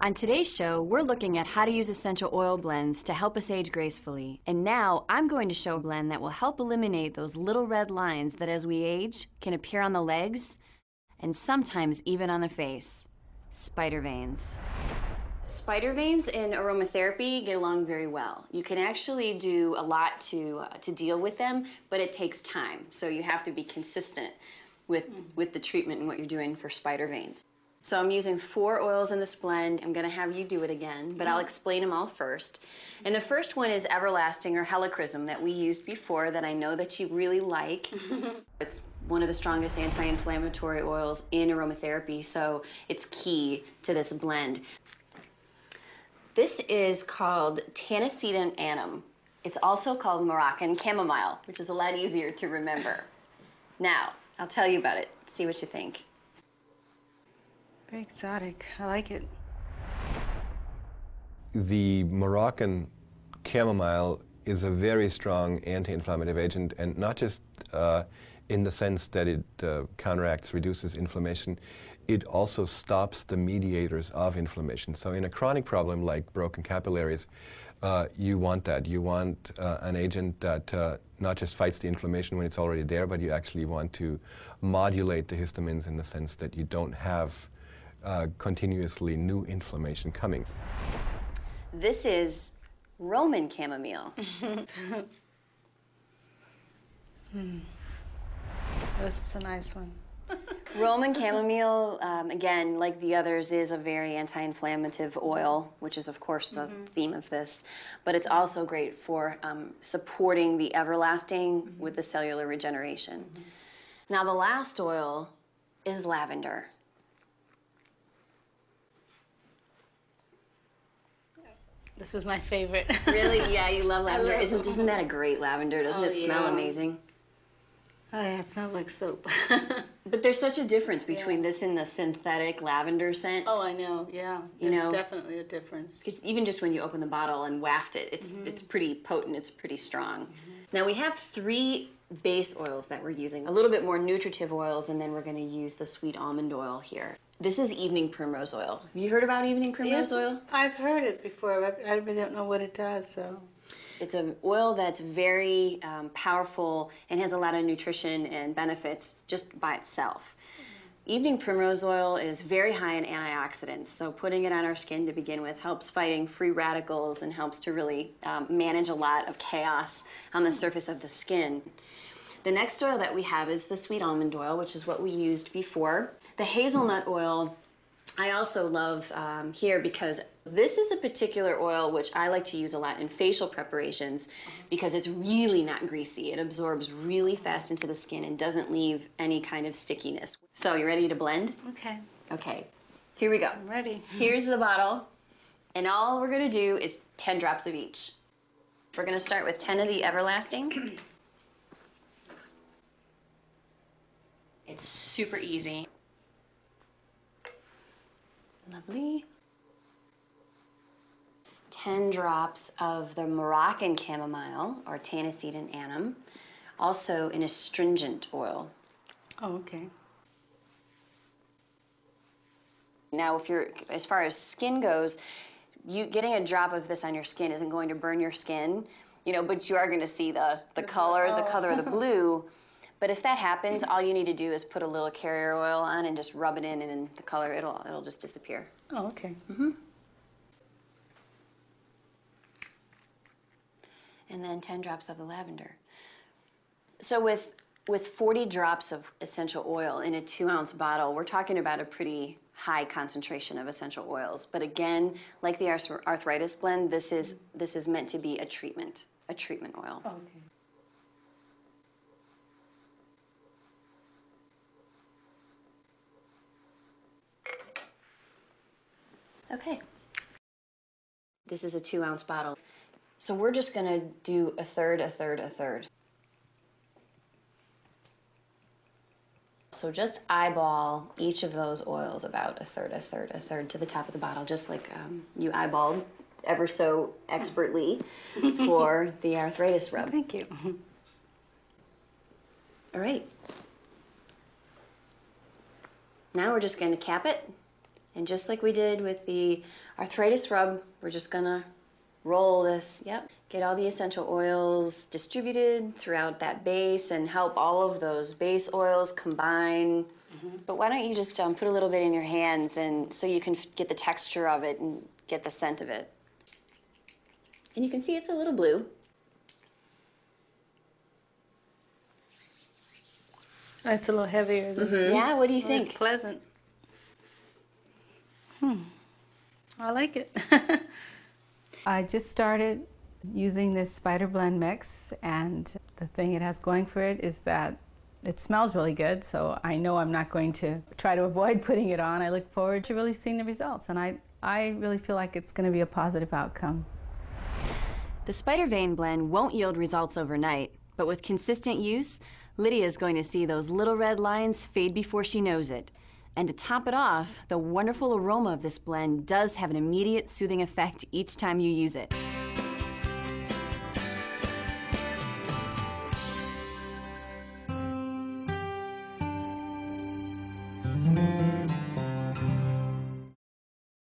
On today's show, we're looking at how to use essential oil blends to help us age gracefully. And now, I'm going to show a blend that will help eliminate those little red lines that as we age can appear on the legs and sometimes even on the face. Spider veins. Spider veins in aromatherapy get along very well. You can actually do a lot to deal with them, but it takes time. So you have to be consistent with the treatment and what you're doing for spider veins. So I'm using 4 oils in this blend. I'm gonna have you do it again, but I'll explain them all first. And the first one is Everlasting or Helichrysum that we used before that I know that you really like. It's one of the strongest anti-inflammatory oils in aromatherapy, so it's key to this blend. This is called Tanacetum annum. It's also called Moroccan chamomile, which is a lot easier to remember. Now, I'll tell you about it. See what you think. Very exotic. I like it. The Moroccan chamomile is a very strong anti-inflammatory agent, and not just in the sense that it counteracts, reduces inflammation, it also stops the mediators of inflammation. So in a chronic problem like broken capillaries, you want that. You want an agent that not just fights the inflammation when it's already there, but you actually want to modulate the histamines in the sense that you don't have continuously new inflammation coming. This is Roman chamomile. This is a nice one. Roman chamomile, again, like the others, is a very anti-inflammative oil, which is, of course, the theme of this. But it's also great for supporting the everlasting with the cellular regeneration. Now, the last oil is lavender. This is my favorite. Really? Yeah, you love lavender. Isn't that a great lavender? Doesn't it smell amazing? Oh yeah, it smells like soap. But there's such a difference between this and the synthetic lavender scent. Oh, I know, yeah. There's definitely a difference. Because even just when you open the bottle and waft it, it's pretty potent, it's pretty strong. Now we have 3 base oils that we're using, a little bit more nutritive oils, and then we're going to use the sweet almond oil here. This is evening primrose oil. Have you heard about evening primrose oil? I've heard it before, but I really don't know what it does, so. It's an oil that's very powerful and has a lot of nutrition and benefits just by itself. Evening primrose oil is very high in antioxidants, so putting it on our skin to begin with helps fighting free radicals and helps to really manage a lot of chaos on the surface of the skin. The next oil that we have is the sweet almond oil, which is what we used before. The hazelnut oil I also love here because this is a particular oil which I like to use a lot in facial preparations because it's really not greasy. It absorbs really fast into the skin and doesn't leave any kind of stickiness. So you ready to blend? Okay. Okay, here we go. I'm ready. Here's the bottle, and all we're gonna do is 10 drops of each. We're gonna start with 10 of the Everlasting. It's super easy. Lovely. 10 drops of the Moroccan chamomile, or Tanacetum annum, also an astringent oil. Oh, okay. Now, as far as skin goes, getting a drop of this on your skin isn't going to burn your skin, but you are going to see the color of the blue. But if that happens, all you need to do is put a little carrier oil on and just rub it in, and the color, it'll just disappear. Oh, okay. And then 10 drops of the lavender. So with 40 drops of essential oil in a 2-ounce bottle, we're talking about a pretty high concentration of essential oils. But again, like the arthritis blend, this is meant to be a treatment oil. Oh, okay. Okay. This is a 2-ounce bottle. So we're just gonna do a third, a third, a third. So just eyeball each of those oils about a third, a third, a third to the top of the bottle, just like you eyeballed ever so expertly for the arthritis rub. Thank you. All right. Now we're just going to cap it And just like we did with the arthritis rub, we're just gonna roll this, yep. Get all the essential oils distributed throughout that base and help all of those base oils combine. But why don't you just put a little bit in your hands and so you can get the texture of it and get the scent of it. And you can see it's a little blue. It's a little heavier than Yeah, what do you Well, think? It's pleasant. I like it. I just started using this Spider Blend mix, and the thing it has going for it is that it smells really good, so I know I'm not going to try to avoid putting it on. I look forward to really seeing the results, and I really feel like it's going to be a positive outcome. The Spider Vein blend won't yield results overnight, but with consistent use, Lydia is going to see those little red lines fade before she knows it. And to top it off, the wonderful aroma of this blend does have an immediate soothing effect each time you use it.